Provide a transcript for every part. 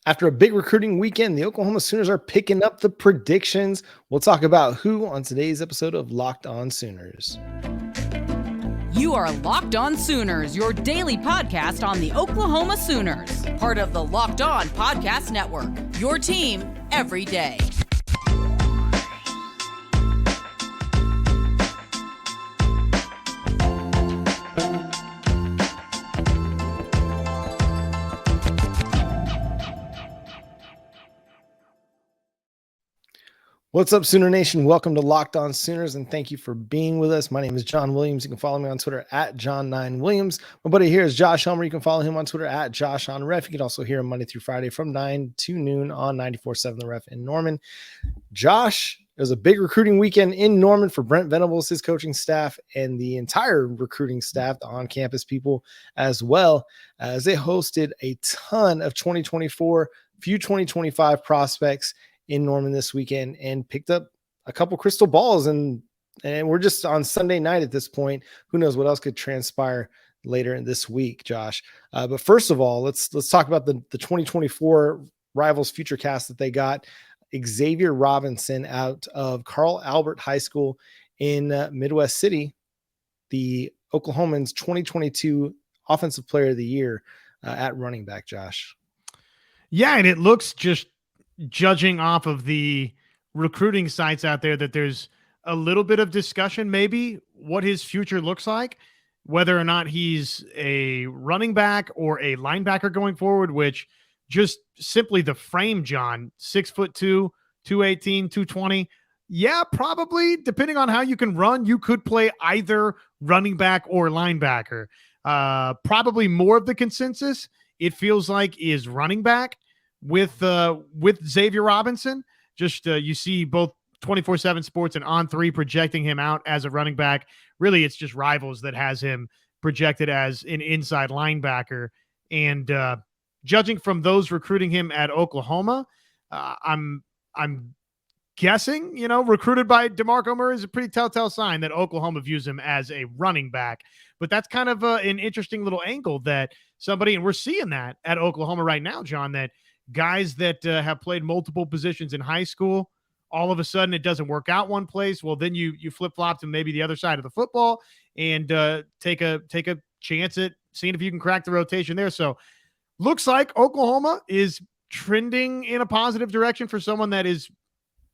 After a big recruiting weekend, the Oklahoma Sooners are picking up the predictions. We'll talk about who on today's episode of Locked On Sooners. You are Locked On Sooners, your daily podcast on the Oklahoma Sooners, part of the Locked On Podcast Network, your team every day. What's up, Sooner Nation? Welcome to Locked On Sooners, and thank you for being with us. My name is John Williams. You can follow me on Twitter at John9Williams. My buddy here is Josh Helmer. You can follow him on Twitter at JoshOnRef. You can also hear him Monday through Friday from 9 to noon on 94.7 The Ref in Norman. Josh, it was a big recruiting weekend in Norman for Brent Venables, his coaching staff, and the entire recruiting staff, the on-campus people as well, as they hosted a ton of 2024, few 2025 prospects in Norman this weekend and picked up a couple crystal balls. And we're just on Sunday night at this point. Who knows what else could transpire later in this week, Josh. But first of all, let's talk about the 2024 Rivals Future Cast that they got. Xavier Robinson out of Carl Albert High School in Midwest City, the Oklahomans 2022 Offensive Player of the Year at running back, Josh. Yeah, and it looks, just judging off of the recruiting sites out there, that there's a little bit of discussion maybe what his future looks like, whether or not he's a running back or a linebacker going forward, which just simply the frame, John, 6'2", 218, 220. Yeah, probably, depending on how you can run, you could play either running back or linebacker. Probably more of the consensus, it feels like, is running back with Xavier Robinson. Just you see both 24/7 Sports and On3 projecting him out as a running back. Really, it's just Rivals that has him projected as an inside linebacker. And judging from those recruiting him at Oklahoma, I'm guessing, recruited by DeMarco Murray is a pretty telltale sign that Oklahoma views him as a running back. But that's kind of an interesting little angle that somebody, and we're seeing that at Oklahoma right now, John, that guys that have played multiple positions in high school, all of a sudden it doesn't work out one place. Well, then you flip-flop to maybe the other side of the football and take a chance at seeing if you can crack the rotation there. So looks like Oklahoma is trending in a positive direction for someone that is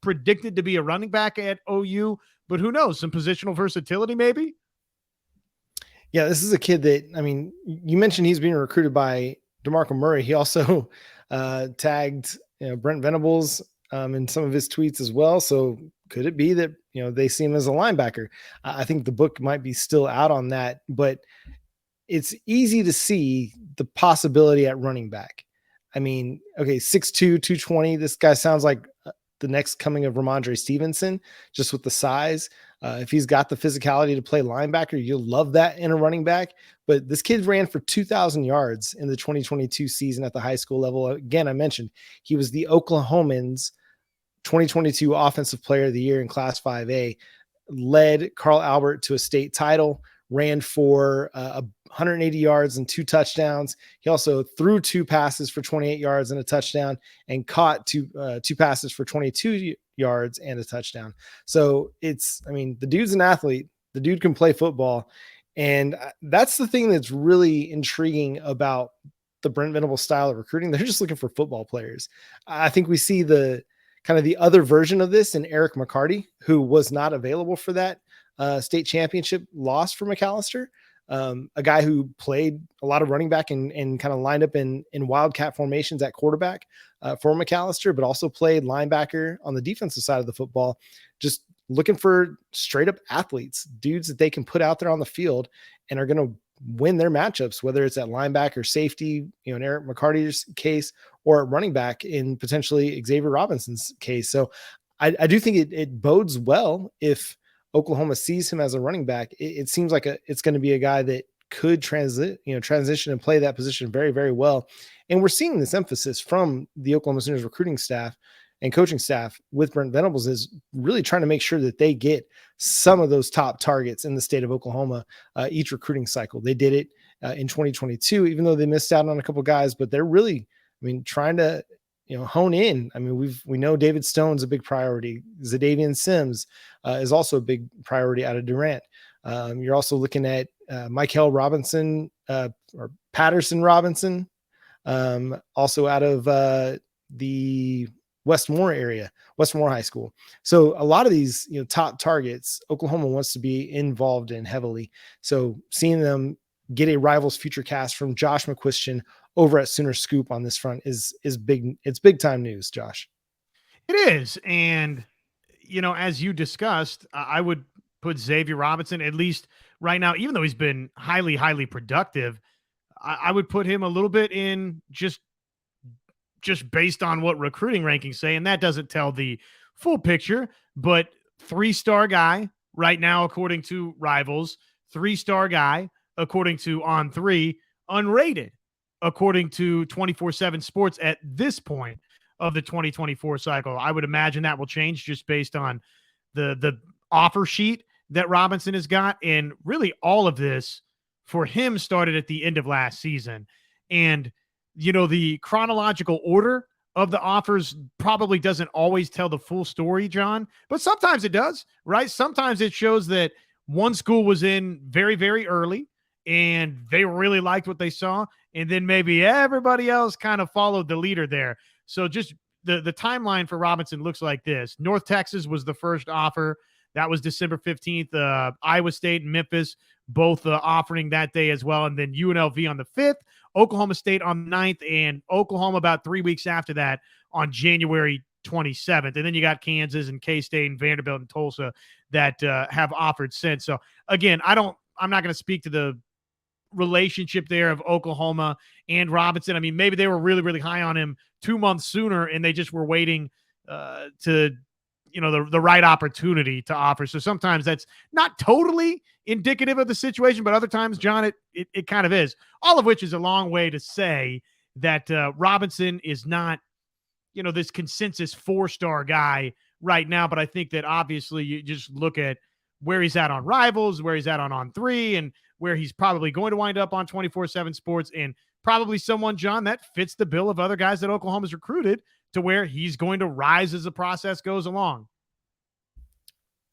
predicted to be a running back at OU, but who knows, some positional versatility maybe. Yeah, this is a kid that, I mean, you mentioned he's being recruited by DeMarco Murray. He also tagged Brent Venables in some of his tweets as well. So could it be that they see him as a linebacker? I think the book might be still out on that, but it's easy to see the possibility at running back. I mean, okay, 6'2", 220. This guy sounds like the next coming of Ramondre Stevenson, just with the size. If he's got the physicality to play linebacker, you'll love that in a running back. But this kid ran for 2,000 yards in the 2022 season at the high school level. Again, I mentioned he was the Oklahomans 2022 Offensive Player of the Year in Class 5A, led Carl Albert to a state title, ran for 180 yards and 2 touchdowns. He also threw 2 passes for 28 yards and a touchdown, and caught two passes for 22 yards and a touchdown. So the dude's an athlete. The dude can play football. And that's the thing that's really intriguing about the Brent Venables style of recruiting. They're just looking for football players. I think we see the kind of the other version of this in Eric McCarty, who was not available for that state championship loss for McAllister. A guy who played a lot of running back and kind of lined up in wildcat formations at quarterback for McAllister, but also played linebacker on the defensive side of the football. Just looking for straight up athletes, dudes that they can put out there on the field and are going to win their matchups, whether it's at linebacker, safety, in Eric McCarty's case, or at running back in potentially Xavier Robinson's case. So I do think it bodes well if Oklahoma sees him as a running back. It seems like it's going to be a guy that could transition and play that position very, very well. And we're seeing this emphasis from the Oklahoma Sooners recruiting staff and coaching staff with Brent Venables, is really trying to make sure that they get some of those top targets in the state of Oklahoma each recruiting cycle. They did it in 2022, even though they missed out on a couple guys, but they're really, trying to hone in. I mean, we know David Stone's a big priority. Zadavian Sims is also a big priority out of Durant. You're also looking at Maliek Robinson or Patterson Robinson, also out of the Westmore area, Westmore High School. So a lot of these, top targets, Oklahoma wants to be involved in heavily. So seeing them get a Rivals future cast from Josh McQuistion over at Sooner Scoop on this front is big. It's big time news, Josh. It is. And, as you discussed, I would put Xavier Robinson, at least right now, even though he's been highly, highly productive, I would put him a little bit in just based on what recruiting rankings say. And that doesn't tell the full picture, but 3-star guy right now, according to Rivals, 3-star guy, according to On3, unrated, according to 24/7 Sports at this point of the 2024 cycle. I would imagine that will change just based on the offer sheet that Robinson has got. And really all of this for him started at the end of last season. And, the chronological order of the offers probably doesn't always tell the full story, John, but sometimes it does, right? Sometimes it shows that one school was in very, very early and they really liked what they saw. And then maybe everybody else kind of followed the leader there. So just the timeline for Robinson looks like this. North Texas was the first offer. That was December 15th. Iowa State and Memphis both offering that day as well. And then UNLV on the 5th, Oklahoma State on the 9th, and Oklahoma about 3 weeks after that on January 27th. And then you got Kansas and K-State and Vanderbilt and Tulsa that have offered since. So again, I'm not going to speak to the relationship there of Oklahoma and Robinson. I mean, maybe they were really, really high on him 2 months sooner and they just were waiting to, the right opportunity to offer. So sometimes that's not totally indicative of the situation, but other times, John, it kind of is. All of which is a long way to say that Robinson is not, this consensus 4-star guy right now. But I think that obviously you just look at where he's at on Rivals, where he's at on On3, and where he's probably going to wind up on 24/7 Sports, and probably someone, John, that fits the bill of other guys that Oklahoma's recruited to where he's going to rise as the process goes along.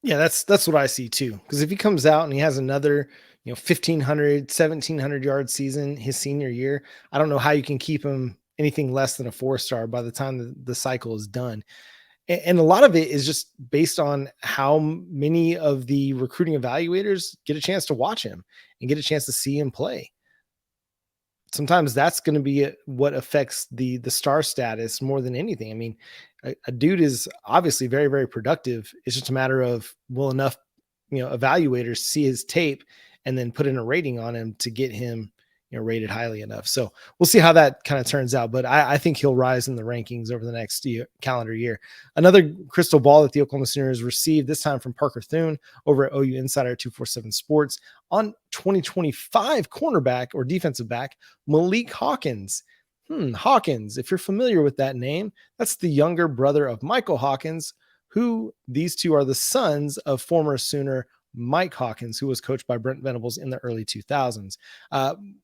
Yeah, that's what I see too. Because if he comes out and he has another, 1,500, 1,700 yard season his senior year, I don't know how you can keep him anything less than a 4-star by the time the cycle is done. And a lot of it is just based on how many of the recruiting evaluators get a chance to watch him and get a chance to see him play. Sometimes that's going to be what affects the star status more than anything. I mean, a dude is obviously very, very productive. It's just a matter of will enough, evaluators see his tape and then put in a rating on him to get him, rated highly enough. So we'll see how that kind of turns out. But I think he'll rise in the rankings over the next calendar year. Another crystal ball that the Oklahoma Sooners received, this time from Parker Thune over at OU Insider 247 Sports, on 2025 cornerback or defensive back, Malik Hawkins. Hawkins, if you're familiar with that name, that's the younger brother of Michael Hawkins, who these two are the sons of former Sooner Mike Hawkins, who was coached by Brent Venables in the early 2000s.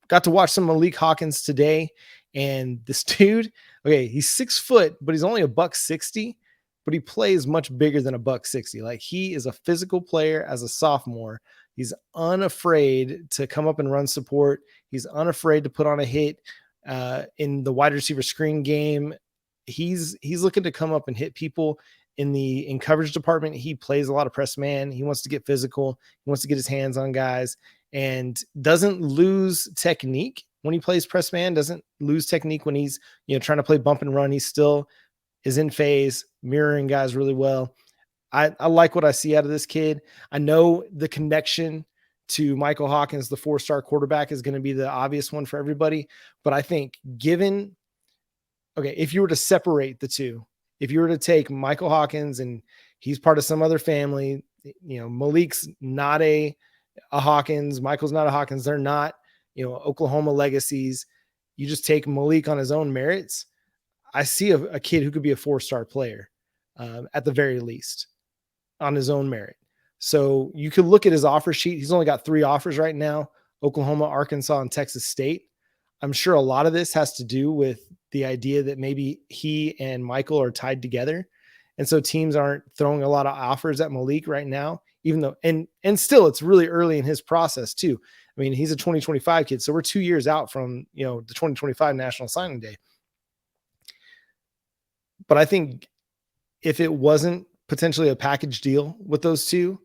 Got to watch some Maliek Hawkins today, and this dude, okay, he's 6 foot, but he's only $160, but he plays much bigger than $160. Like, he is a physical player as a sophomore. He's unafraid to come up and run support. He's unafraid to put on a hit in the wide receiver screen game. He's looking to come up and hit people. In coverage department, he plays a lot of press man. He wants to get physical. He wants to get his hands on guys and doesn't lose technique when he plays press man, doesn't lose technique when he's, trying to play bump and run. He still is in phase, mirroring guys really well. I like what I see out of this kid. I know the connection to Michael Hawkins, the 4-star quarterback, is going to be the obvious one for everybody. But I think if you were to separate the two, if you were to take Michael Hawkins and he's part of some other family, Malik's not a Hawkins, Michael's not a Hawkins. They're not, Oklahoma legacies. You just take Malik on his own merits. I see a kid who could be a 4-star player at the very least on his own merit. So you could look at his offer sheet. He's only got 3 offers right now: Oklahoma, Arkansas, and Texas State. I'm sure a lot of this has to do with the idea that maybe he and Michael are tied together. And so teams aren't throwing a lot of offers at Malik right now, even though, and still it's really early in his process too. I mean, he's a 2025 kid. So we're 2 years out from, the 2025 National Signing Day. But I think if it wasn't potentially a package deal with those two,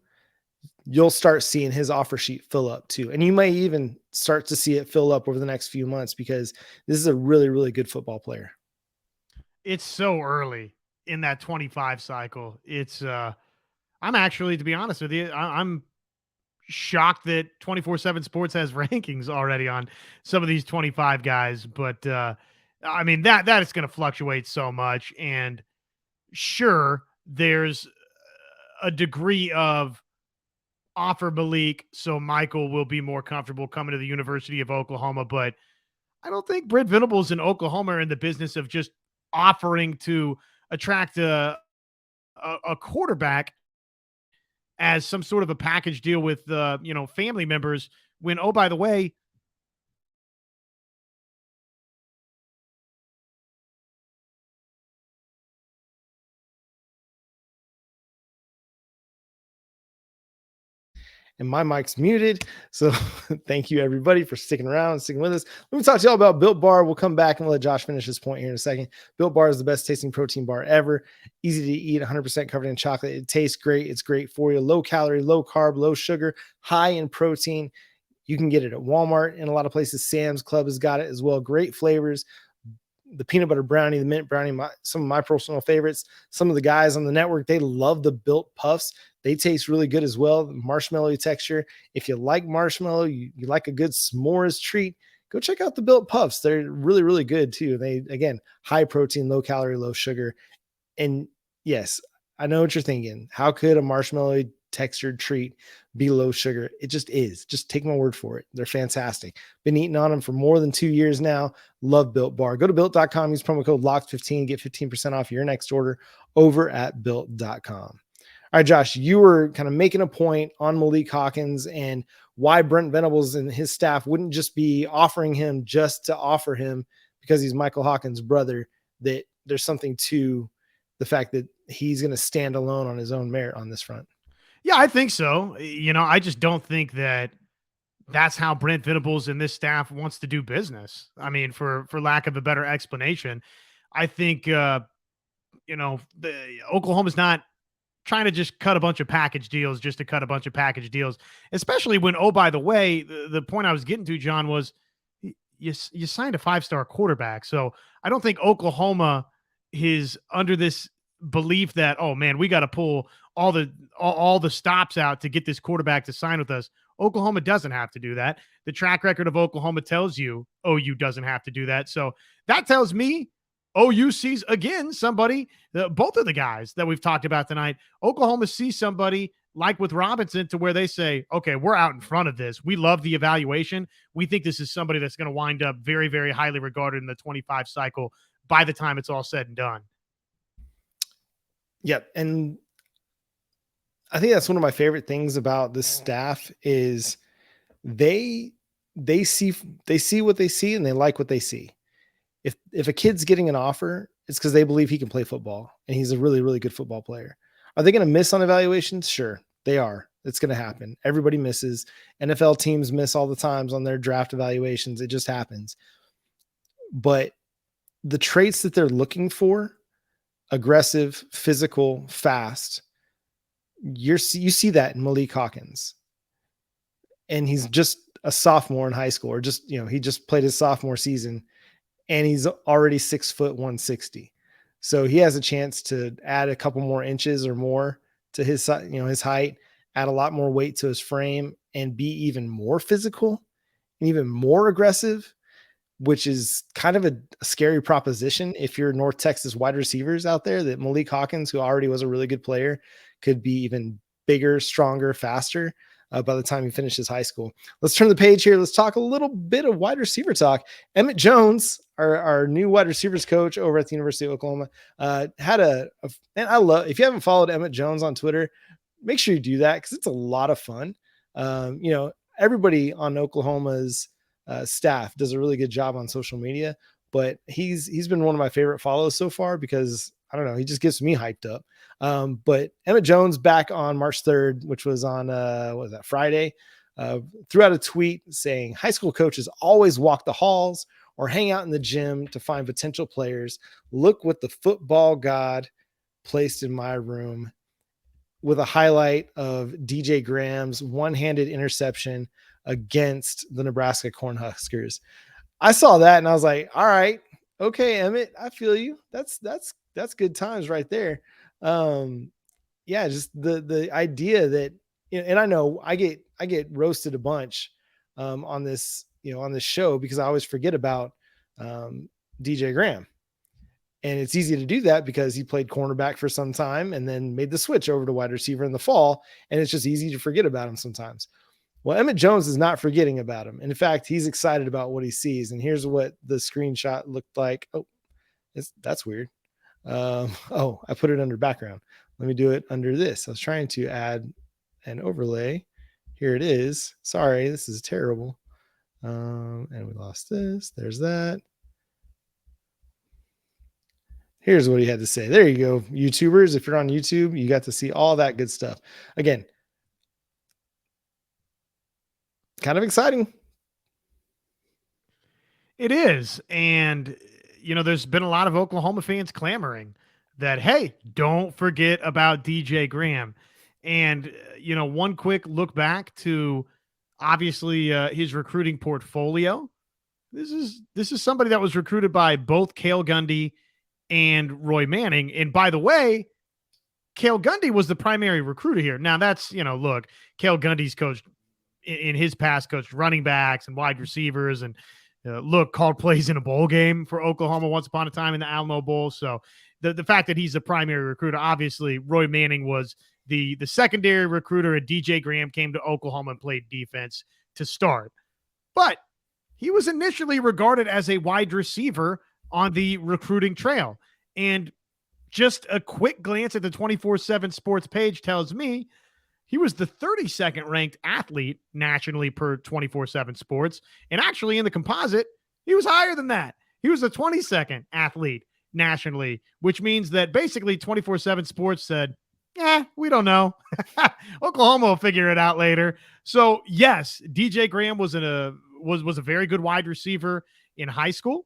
you'll start seeing his offer sheet fill up too. And you may even start to see it fill up over the next few months because this is a really, really good football player. It's so early in that 25 cycle. It's I'm actually, to be honest with you, I'm shocked that 24/7 Sports has rankings already on some of these 25 guys, but I mean that is going to fluctuate so much. And sure, there's a degree of offer Malik so Michael will be more comfortable coming to the University of Oklahoma, but I don't think Brent Venables in Oklahoma are in the business of just offering to attract a quarterback as some sort of a package deal with family members when, oh, by the way, and my mic's muted. So thank you everybody for sticking around and sticking with us. Let me talk to y'all about Built Bar. We'll come back and let Josh finish his point here in a second. Built Bar is the best tasting protein bar ever. Easy to eat, 100% covered in chocolate. It tastes great. It's great for you. Low calorie, low carb, low sugar, high in protein. You can get it at Walmart and a lot of places. Sam's Club has got it as well. Great flavors. The peanut butter brownie, the mint brownie, some of my personal favorites. Some of the guys on the network, they love the Built Puffs. They taste really good as well. The marshmallow texture. If you like marshmallow, you like a good s'mores treat, go check out the Built Puffs. They're really, really good too. They, again, high protein, low calorie, low sugar. And yes, I know what you're thinking. How could a marshmallow textured treat be low sugar? It just is. Just take my word for it. They're fantastic. Been eating on them for more than 2 years now. Love Built Bar. Go to built.com, use promo code LOCKED15, get 15% off your next order over at built.com. All right, Josh, you were kind of making a point on Malik Hawkins and why Brent Venables and his staff wouldn't just be offering him just to offer him because he's Michael Hawkins' brother, that there's something to the fact that he's going to stand alone on his own merit on this front. Yeah, I think so. I just don't think that that's how Brent Venables and this staff wants to do business. I mean, for lack of a better explanation, I think, the Oklahoma's not trying to just cut a bunch of package deals just to cut a bunch of package deals, especially when, oh, by the way, the point I was getting to, John, was you signed a 5-star quarterback. So I don't think Oklahoma is under this belief that, oh man, we got to pull all the stops out to get this quarterback to sign with us. Oklahoma doesn't have to do that. The track record of Oklahoma tells you OU doesn't have to do that. So that tells me OU sees, again, somebody, both of the guys that we've talked about tonight, Oklahoma sees somebody like with Robinson to where they say, okay, we're out in front of this. We love the evaluation. We think this is somebody that's going to wind up very, very highly regarded in the 25 cycle by the time it's all said and done. Yep. And I think that's one of my favorite things about this staff is they see what they see and they like what they see. If a kid's getting an offer, it's because they believe he can play football and he's a really, really good football player. Are they going to miss on evaluations? Sure, they are. It's going to happen. Everybody misses. NFL teams miss all the times on their draft evaluations. It just happens. But the traits that they're looking for, aggressive, physical, fast, you see that in Malik Hawkins. And he's just a sophomore in high school, or just, he just played his sophomore season and he's already 6 foot 160. So he has a chance to add a couple more inches or more to his, his height, add a lot more weight to his frame and be even more physical and even more aggressive, which is kind of a scary proposition if you're North Texas wide receivers out there, that Malik Hawkins, who already was a really good player, could be even bigger, stronger, faster by the time he finishes high school. Let's turn the page here. Let's talk a little bit of wide receiver talk. Emmett Jones, our new wide receivers coach over at the University of Oklahoma, had and I love, if you haven't followed Emmett Jones on Twitter, make sure you do that because it's a lot of fun. Everybody on Oklahoma's staff does a really good job on social media, but he's been one of my favorite follows so far because I don't know, he just gets me hyped up. But Emmett Jones back on March 3rd, which was on what was that, Friday, threw out a tweet saying high school coaches always walk the halls or hang out in the gym to find potential players. Look what the football god placed in my room, with a highlight of DJ Graham's one-handed interception against the Nebraska Cornhuskers. I saw that and I was like, all right, okay, Emmett, I feel you. That's good times right there. Yeah, just the idea that, and I know I get roasted a bunch on this, on this show, because I always forget about DJ Graham. And it's easy to do that because he played cornerback for some time and then made the switch over to wide receiver in the fall. And it's just easy to forget about him sometimes. Well, Emmett Jones is not forgetting about him. And in fact, he's excited about what he sees. And here's what the screenshot looked like. Oh, that's weird. Oh, I put it under background. Let me do it under this. I was trying to add an overlay. Here it is. Sorry, this is terrible. And we lost this. There's that. Here's what he had to say. There you go, YouTubers. If you're on YouTube, you got to see all that good stuff. Again, kind of exciting. It is. And, there's been a lot of Oklahoma fans clamoring that, hey, don't forget about DJ Graham. And, one quick look back to obviously his recruiting portfolio. This is somebody that was recruited by both Cale Gundy and Roy Manning. And by the way, Cale Gundy was the primary recruiter here. Now that's, look, Cale Gundy's coached in his past, coached running backs and wide receivers, and called plays in a bowl game for Oklahoma once upon a time in the Alamo Bowl. So the fact that he's the primary recruiter, obviously Roy Manning was the secondary recruiter, and DJ Graham came to Oklahoma and played defense to start. But he was initially regarded as a wide receiver on the recruiting trail. And just a quick glance at the 24/7 Sports page tells me he was the 32nd ranked athlete nationally per 24/7 Sports. And actually in the composite, he was higher than that. He was the 22nd athlete nationally, which means that basically 24/7 Sports said, we don't know. Oklahoma will figure it out later. So yes, DJ Graham was a very good wide receiver in high school.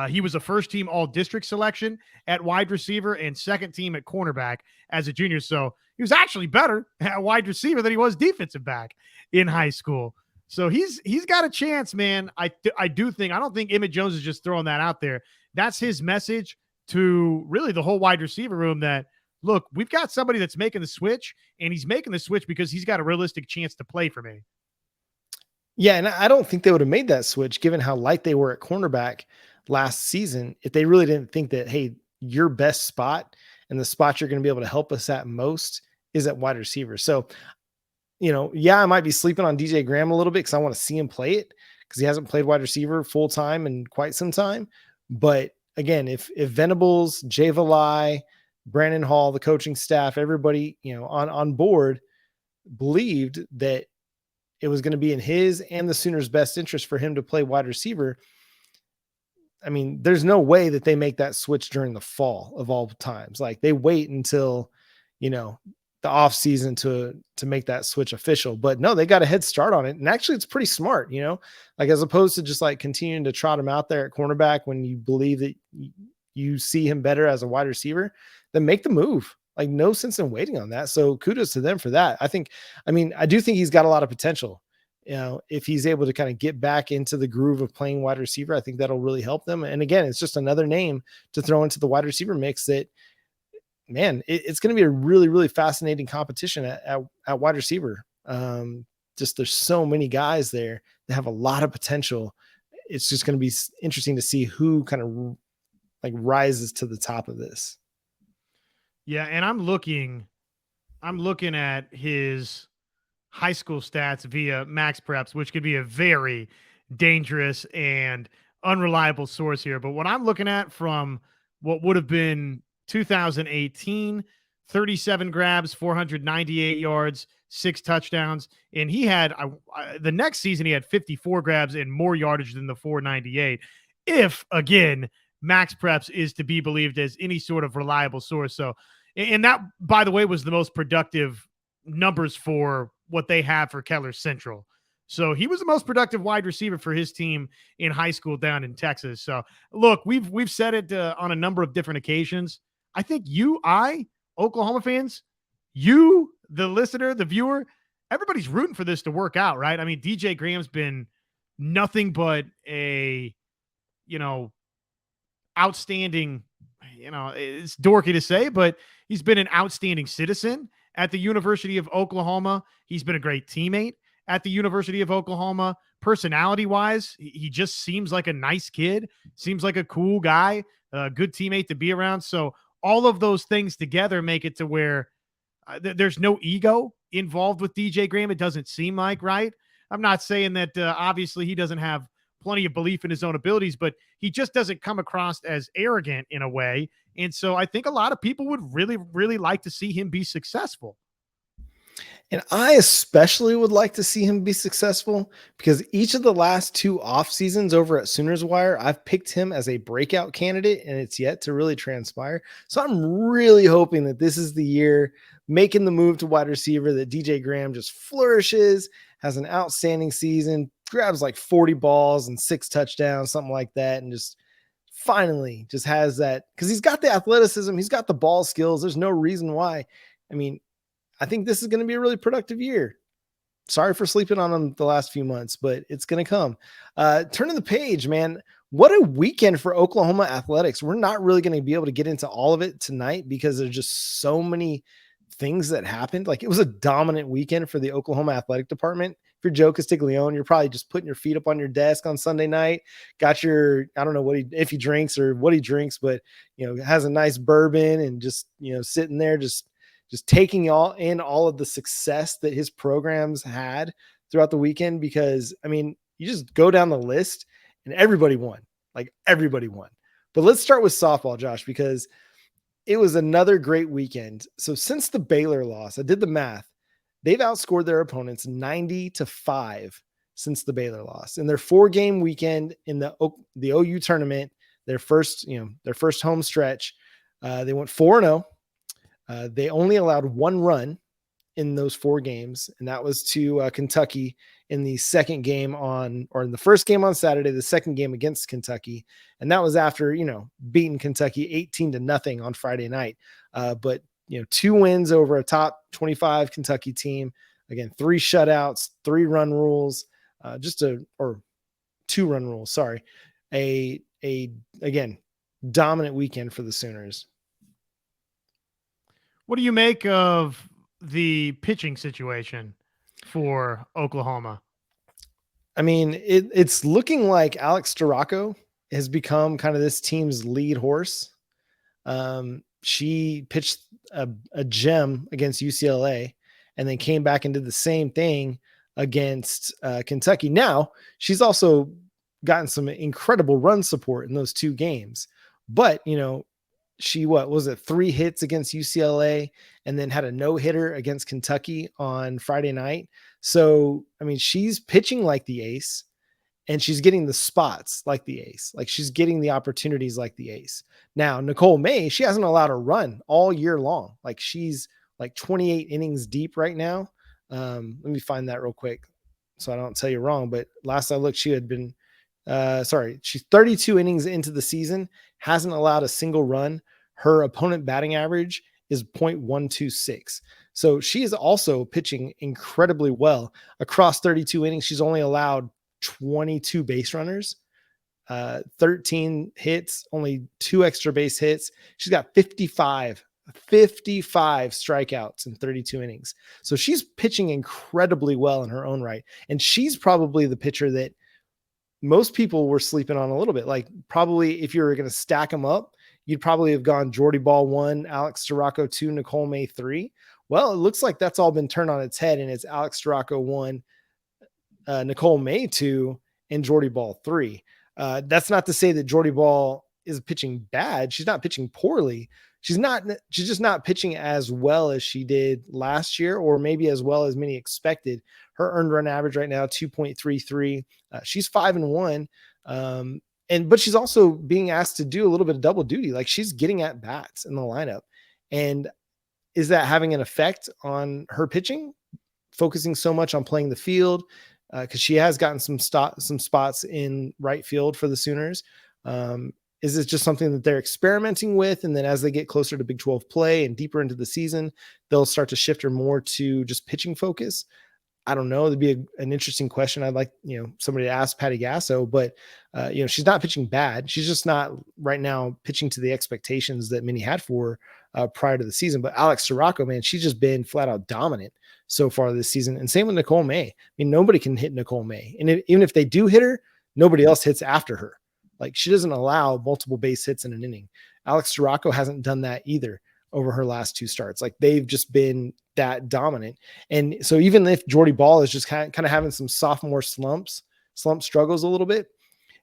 He was a first-team all-district selection at wide receiver and second-team at cornerback as a junior. So he was actually better at wide receiver than he was defensive back in high school. So he's got a chance, man. I don't think Emmett Jones is just throwing that out there. That's his message to really the whole wide receiver room that, look, we've got somebody that's making the switch, and he's making the switch because he's got a realistic chance to play for me. Yeah, and I don't think they would have made that switch given how light they were at cornerback last season if they really didn't think that, hey, your best spot and the spot you're going to be able to help us at most is at wide receiver. So, I might be sleeping on DJ Graham a little bit because I want to see him play it because he hasn't played wide receiver full time in quite some time. But again, if Venables, Jay Valai, Brandon Hall, the coaching staff, everybody, on board believed that it was going to be in his and the Sooners' best interest for him to play wide receiver, I mean, there's no way that they make that switch during the fall of all times. Like they wait until, the off season to make that switch official, but no, they got a head start on it. And actually it's pretty smart, like as opposed to just like continuing to trot him out there at cornerback when you believe that you see him better as a wide receiver, then make the move. Like no sense in waiting on that. So kudos to them for that. I do think he's got a lot of potential. If he's able to kind of get back into the groove of playing wide receiver, I think that'll really help them. And again, it's just another name to throw into the wide receiver mix that, man, it's going to be a really, really fascinating competition at wide receiver. Just there's so many guys there that have a lot of potential. It's just going to be interesting to see who kind of like rises to the top of this. Yeah. And I'm looking at his high school stats via Max Preps, which could be a very dangerous and unreliable source here. But what I'm looking at from what would have been 2018, 37 grabs, 498 yards, 6 touchdowns. And he had the next season, he had 54 grabs and more yardage than the 498. if again, Max Preps is to be believed as any sort of reliable source. So, and that, by the way, was the most productive numbers for what they have for Keller Central. So he was the most productive wide receiver for his team in high school down in Texas. So look, we've said it on a number of different occasions. I think Oklahoma fans, you, the listener, the viewer, everybody's rooting for this to work out, right? I mean, DJ Graham's been nothing but a, outstanding, it's dorky to say, but he's been an outstanding citizen at the University of Oklahoma. He's been a great teammate at the University of Oklahoma. Personality wise, he just seems like a nice kid, seems like a cool guy, a good teammate to be around. So all of those things together make it to where there's no ego involved with DJ Graham. It doesn't seem like, right? I'm not saying that obviously he doesn't have plenty of belief in his own abilities, but he just doesn't come across as arrogant in a way. And so I think a lot of people would really, really like to see him be successful. And I especially would like to see him be successful because each of the last 2 off seasons over at Sooners Wire, I've picked him as a breakout candidate and it's yet to really transpire. So I'm really hoping that this is the year making the move to wide receiver that DJ Graham just flourishes, has an outstanding season, grabs like 40 balls and 6 touchdowns, something like that. And just finally just has that because he's got the athleticism. He's got the ball skills. There's no reason why. I mean, I think this is going to be a really productive year. Sorry for sleeping on him the last few months, but it's going to come. Turning the page, man. What a weekend for Oklahoma athletics. We're not really going to be able to get into all of it tonight because there's just so many things that happened. Like it was a dominant weekend for the Oklahoma athletic department. If you're Joe Castiglione, you're probably just putting your feet up on your desk on Sunday night. Got your, I don't know if he drinks or what he drinks, but has a nice bourbon and just, sitting there, just taking all of the success that his programs had throughout the weekend. Because I mean, you just go down the list and everybody won. Like everybody won. But let's start with softball, Josh, because it was another great weekend. So since the Baylor loss, I did the math. They've outscored their opponents 90-5 since the Baylor loss. In their 4-game weekend in the OU tournament, their first home stretch, they went 4-0. They only allowed 1 run in those 4 games, and that was to Kentucky in the second game in the first game on Saturday, the second game against Kentucky. And that was after, beating Kentucky 18-0 on Friday night. But 2 wins over a top 25 Kentucky team. Again, 3 shutouts, 3 run rules, 2 run rules. Sorry. Again, dominant weekend for the Sooners. What do you make of the pitching situation for Oklahoma? I mean, it's looking like Alex Storako has become kind of this team's lead horse. She pitched a gem against UCLA and then came back and did the same thing against Kentucky. Now, she's also gotten some incredible run support in those 2 games. But, she, 3 hits against UCLA and then had a no-hitter against Kentucky on Friday night. So, I mean, she's pitching like the ace and she's getting the spots like the ace. Like she's getting the opportunities like the ace. Now, Nicole May, she hasn't allowed a run all year long. Like she's like 28 innings deep right now. Let me find that real quick so I don't tell you wrong. But last I looked, she had been, she's 32 innings into the season, hasn't allowed a single run. Her opponent batting average is .126. So she is also pitching incredibly well. Across 32 innings, she's only allowed 22 base runners, 13 hits, only 2 extra base hits. She's got 55 strikeouts in 32 innings. So she's pitching incredibly well in her own right. And she's probably the pitcher that most people were sleeping on a little bit. Like probably if you were going to stack them up, you'd probably have gone Jordy Ball 1, Alex Storako 2, Nicole May 3. Well, it looks like that's all been turned on its head, and it's Alex Storako 1, Nicole May 2, and Jordy Ball 3. That's not to say that Jordy Ball is pitching bad. She's not pitching poorly. She's just not pitching as well as she did last year, or maybe as well as many expected. Her earned run average right now, 2.33. She's 5-1. but she's also being asked to do a little bit of double duty. Like she's getting at bats in the lineup. And is that having an effect on her pitching? Focusing so much on playing the field, because she has gotten some spots in right field for the Sooners. Is this just something that they're experimenting with? And then as they get closer to Big 12 play and deeper into the season, they'll start to shift her more to just pitching focus. I don't know. It'd be an interesting question. I'd like, somebody to ask Patty Gasso, but she's not pitching bad. She's just not right now pitching to the expectations that many had for her prior to the season. But Alex Sirocco, man, she's just been flat out dominant so far this season. And same with Nicole May. I mean, nobody can hit Nicole May. And even if they do hit her, nobody else hits after her. Like she doesn't allow multiple base hits in an inning. Alex Sirocco hasn't done that either over her last 2 starts. Like they've just been that dominant. And so even if Jordy Ball is just kind of having some sophomore slump struggles a little bit,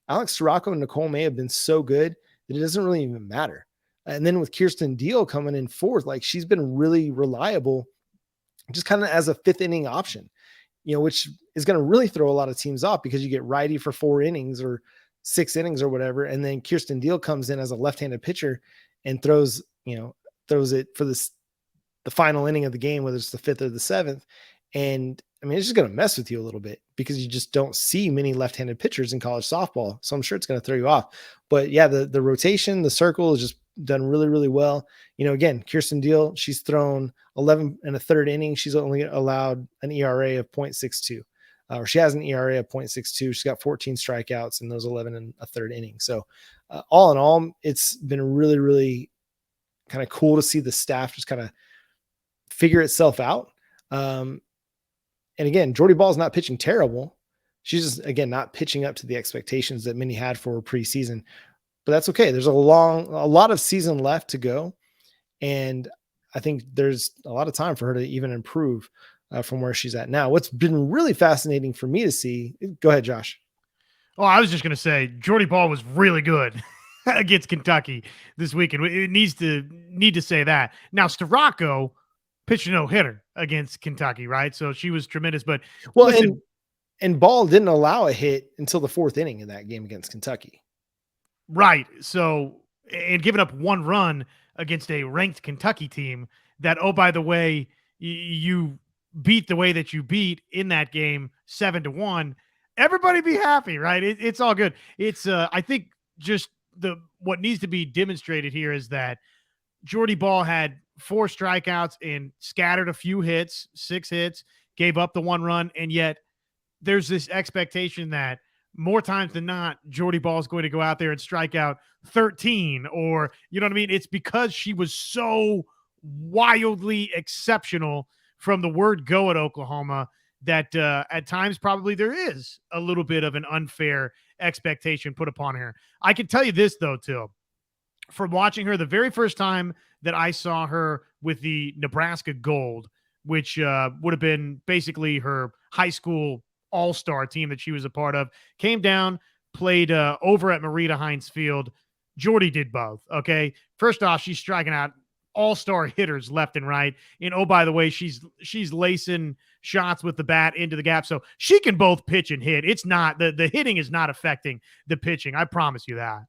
Alex Sirocco and Nicole May have been so good that it doesn't really even matter. And then with Kirsten Deal coming in 4th, like she's been really reliable, just kind of as a 5th inning option, which is going to really throw a lot of teams off because you get righty for 4 innings or 6 innings or whatever. And then Kirsten Deal comes in as a left-handed pitcher and throws it for the final inning of the game, whether it's the 5th or the 7th. And I mean, it's just going to mess with you a little bit because you just don't see many left-handed pitchers in college softball. So I'm sure it's going to throw you off. But yeah, the rotation, the circle is just done really, really well. Again, Kirsten Deal, she's thrown 11 and a third inning. She's only allowed an ERA of 0.62. Or she has an ERA of 0.62. She's got 14 strikeouts in those 11 and a third innings. So all in all, it's been really, really kind of cool to see the staff just kind of figure itself out. And again, Jordy Ball's not pitching terrible. She's just, again, not pitching up to the expectations that many had for her preseason, but that's okay. There's a lot of season left to go. And I think there's a lot of time for her to even improve from where she's at now. What's been really fascinating for me to see, go ahead, Josh. Oh, I was just going to say Jordy Ball was really good against Kentucky this weekend. It need to say that. Now, Sirocco pitched a no-hitter against Kentucky, right? So she was tremendous. But and Ball didn't allow a hit until the 4th inning in that game against Kentucky. Right. So, and giving up 1 run against a ranked Kentucky team that, oh, by the way, you beat the way that you beat in that game 7-1. Everybody be happy, right? It's all good. It's I think just what needs to be demonstrated here is that Jordy Ball had 4 strikeouts and scattered a few hits, 6 hits, gave up the 1 run. And yet there's this expectation that more times than not, Jordy Ball is going to go out there and strike out 13 or, you know what I mean? It's because she was so wildly exceptional from the word go at Oklahoma that at times probably there is a little bit of an unfair expectation put upon her. I can tell you this, though, too. From watching her, the very first time that I saw her with the Nebraska Gold, which would have been basically her high school all-star team that she was a part of, came down, played over at Marita Hines Field. Jordy did both, okay? First off, she's striking out all-star hitters left and right. And, oh, by the way, she's lacing shots with the bat into the gap. So she can both pitch and hit. It's not – the hitting is not affecting the pitching. I promise you that.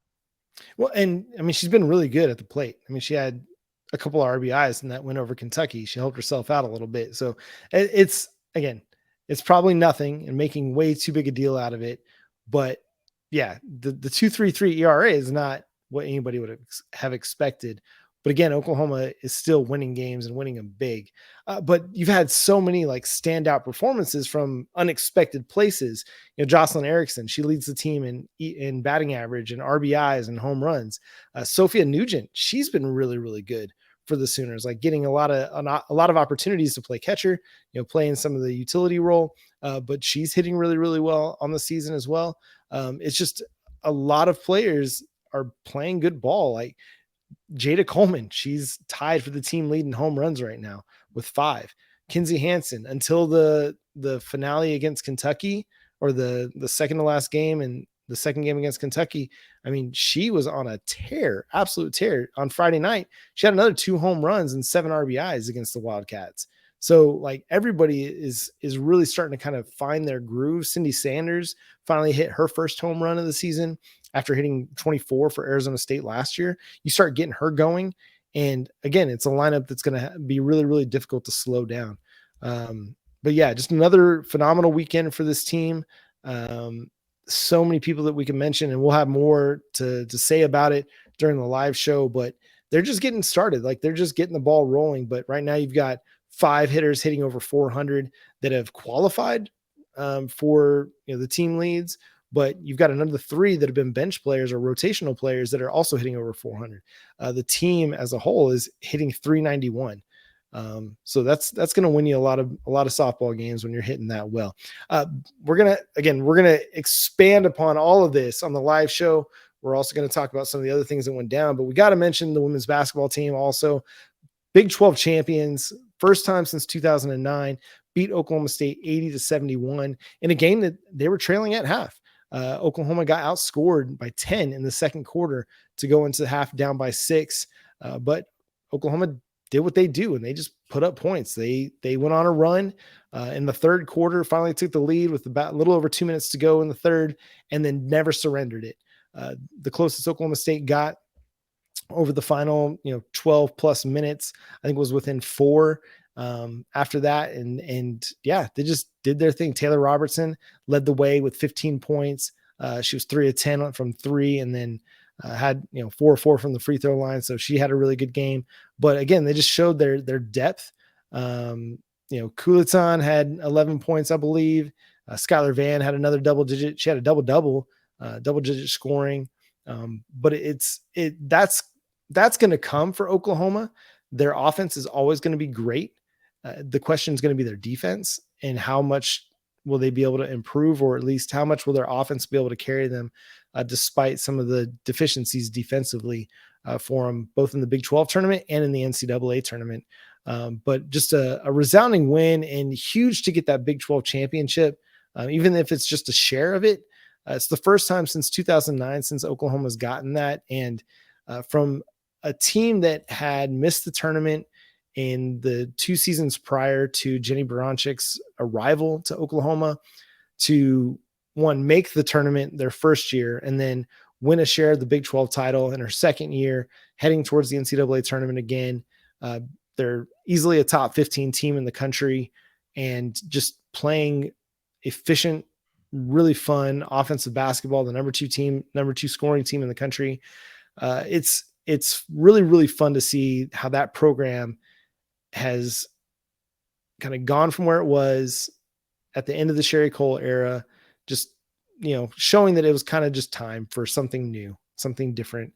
Well, and I mean, she's been really good at the plate. I mean, she had a couple of RBIs in that win over Kentucky. She helped herself out a little bit. So it's probably nothing and making way too big a deal out of it. But yeah, the 2.33 ERA is not what anybody would have expected. But again, Oklahoma is still winning games and winning them big. But you've had so many like standout performances from unexpected places. Jocelyn Erickson, she leads the team in batting average and RBIs and home runs. Sophia Nugent, she's been really, really good for the Sooners, like getting a lot of opportunities to play catcher, playing some of the utility role. But she's hitting really, really well on the season as well. It's just a lot of players are playing good ball. Like Jada Coleman, she's tied for the team lead in home runs right now with 5. Kinsey Hansen, until the finale against Kentucky, or the second to last game and the second game against Kentucky, I mean, she was on a tear, absolute tear. On Friday night, she had another 2 home runs and 7 RBIs against the Wildcats. So like everybody is really starting to kind of find their groove. Cindy Sanders finally hit her first home run of the season. after hitting 24 for Arizona State last year. You start getting her going. And again, it's a lineup that's going to be really, really difficult to slow down. But yeah, just another phenomenal weekend for this team. So many people that we can mention, and we'll have more to say about it during the live show, but they're just getting started. Like, they're just getting the ball rolling. But right now you've got 5 hitters hitting over 400 that have qualified for the team leads, but you've got another 3 that have been bench players or rotational players that are also hitting over 400. The team as a whole is hitting 391. So that's going to win you a lot of softball games when you're hitting that well. We're going to expand upon all of this on the live show. We're also going to talk about some of the other things that went down, but we got to mention the women's basketball team also. Big 12 champions, first time since 2009, beat Oklahoma State 80-71 in a game that they were trailing at half. Oklahoma got outscored by 10 in the second quarter to go into half down by 6. But Oklahoma did what they do, and they just put up points. They went on a run in the third quarter, finally took the lead with about a little over 2 minutes to go in the third, and then never surrendered it. The closest Oklahoma State got over the final 12 plus minutes, I think, was within 4 after that. And yeah, they just did their thing. Taylor Robertson led the way with 15 points. She was 3 of 10 from 3, and then had 4 of 4 from the free throw line. So she had a really good game. But again, they just showed their depth. Kulitan had 11 points, I believe. Skylar Van had another double digit. She had a double digit scoring. But that's going to come for Oklahoma. Their offense is always going to be great. The question is going to be their defense, and how much will they be able to improve, or at least how much will their offense be able to carry them despite some of the deficiencies defensively for them, both in the Big 12 tournament and in the NCAA tournament. But just a resounding win, and huge to get that Big 12 championship, even if it's just a share of it. It's the first time since 2009 since Oklahoma's gotten that. And from a team that had missed the tournament in the 2 seasons prior to Jenny Baranchik's arrival to Oklahoma, to make the tournament their first year and then win a share of the Big 12 title in her second year, heading towards the NCAA tournament again. They're easily a top 15 team in the country, and just playing efficient, really fun offensive basketball, the number 2 scoring team in the country. It's really, really fun to see how that program has kind of gone from where it was at the end of the Sherry Cole era, just, showing that it was kind of just time for something new, something different.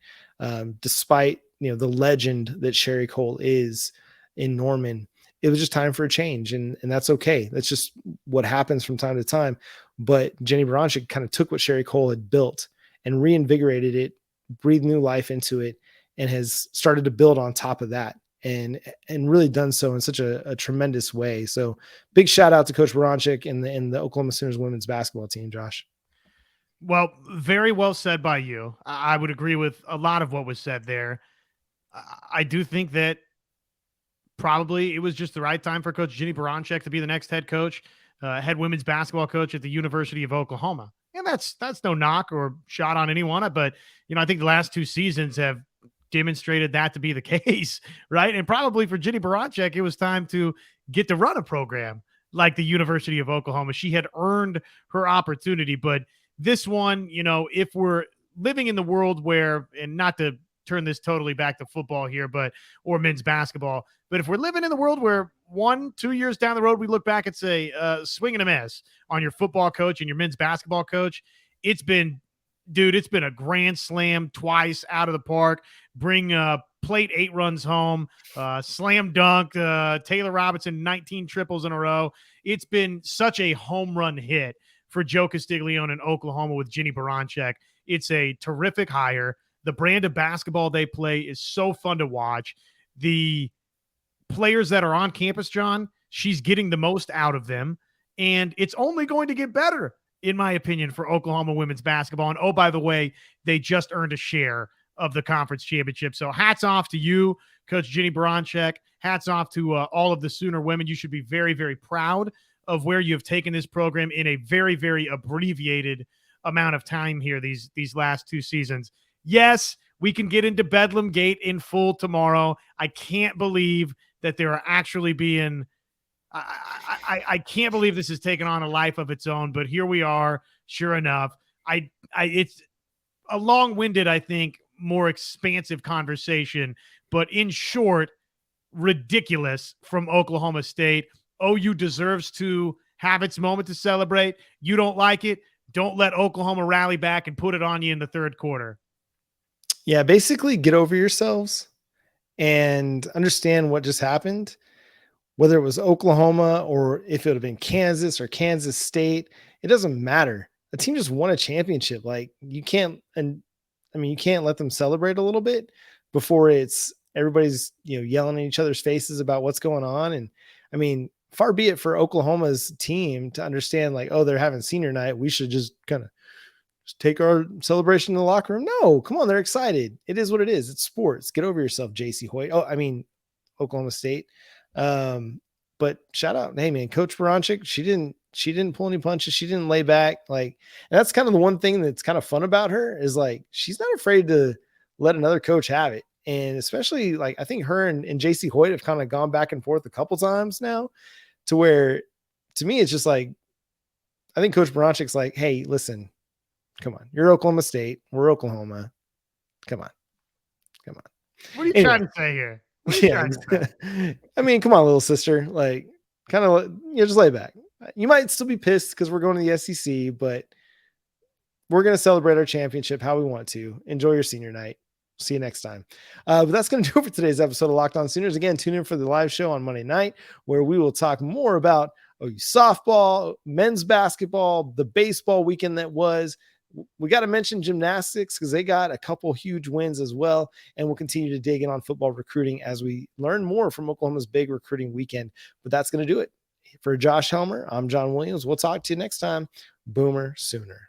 Despite, the legend that Sherry Cole is in Norman, it was just time for a change, and that's okay. That's just what happens from time to time. But Jenny Baranchik kind of took what Sherry Cole had built and reinvigorated it, breathed new life into it, and has started to build on top of that, and really done so in such a tremendous way. So big shout out to Coach Baranchik and the Oklahoma Sooners women's basketball team, Josh. Well, very well said by you. I would agree with a lot of what was said there. I do think that probably it was just the right time for Coach Jenny Baranchik to be the next head coach, head women's basketball coach at the University of Oklahoma. And that's no knock or shot on anyone, but I think the last 2 seasons have demonstrated that to be the case, right? And probably for Jenny Baranchik, it was time to get to run a program like the University of Oklahoma. She had earned her opportunity, but this one, if we're living in the world where, and not to turn this totally back to football here, or men's basketball, but if we're living in the world where 1-2 years down the road, we look back and say, swing and a miss on your football coach and your men's basketball coach, it's been a grand slam twice out of the park, bring plate 8 runs home, slam dunk, Taylor Robinson, 19 triples in a row. It's been such a home run hit for Joe Castiglione in Oklahoma with Jenny Baranchik. It's a terrific hire. The brand of basketball they play is so fun to watch. The players that are on campus, John, she's getting the most out of them, and it's only going to get better, in my opinion, for Oklahoma women's basketball. And, oh, by the way, they just earned a share of the conference championship. So hats off to you, Coach Jenny Baranchik. Hats off to all of the Sooner women. You should be very, very proud of where you have taken this program in a very, very abbreviated amount of time here these last 2 seasons. Yes, we can get into Bedlam Gate in full tomorrow. I can't believe that there are actually being I can't believe this has taken on a life of its own, but here we are. Sure enough, it's a long-winded, I think, more expansive conversation, but in short, ridiculous from Oklahoma State. OU deserves to have its moment to celebrate. You don't like it? Don't let Oklahoma rally back and put it on you in the third quarter. Yeah, basically get over yourselves and understand what just happened. Whether it was Oklahoma or if it would have been Kansas or Kansas State, it doesn't matter. The team just won a championship. Like you can't let them celebrate a little bit before it's everybody's, yelling in each other's faces about what's going on. And I mean, far be it for Oklahoma's team to understand like, oh, they're having senior night. We should just kind of take our celebration in the locker room. No, come on. They're excited. It is what it is. It's sports. Get over yourself, JC Hoyt. Oklahoma State. But shout out, hey man, Coach Baranczyk, she didn't pull any punches. She didn't lay back. Like, and that's kind of the one thing that's kind of fun about her is like, she's not afraid to let another coach have it. And especially like, I think her and JC Hoyt have kind of gone back and forth a couple times now to where, to me, it's just like, I think Coach Baranczyk's like, hey, listen, come on. You're Oklahoma State. We're Oklahoma. Come on. What are you trying to say here? Yeah. I mean, come on, little sister. Like, kind of, just lay back. You might still be pissed because we're going to the SEC, but we're going to celebrate our championship how we want to. Enjoy your senior night. See you next time. But that's going to do it for today's episode of Locked On Sooners. Again, tune in for the live show on Monday night, where we will talk more about OU softball, men's basketball, the baseball weekend that was. We got to mention gymnastics because they got a couple huge wins as well. And we'll continue to dig in on football recruiting as we learn more from Oklahoma's big recruiting weekend. But that's going to do it. For Josh Helmer, I'm John Williams. We'll talk to you next time. Boomer Sooner.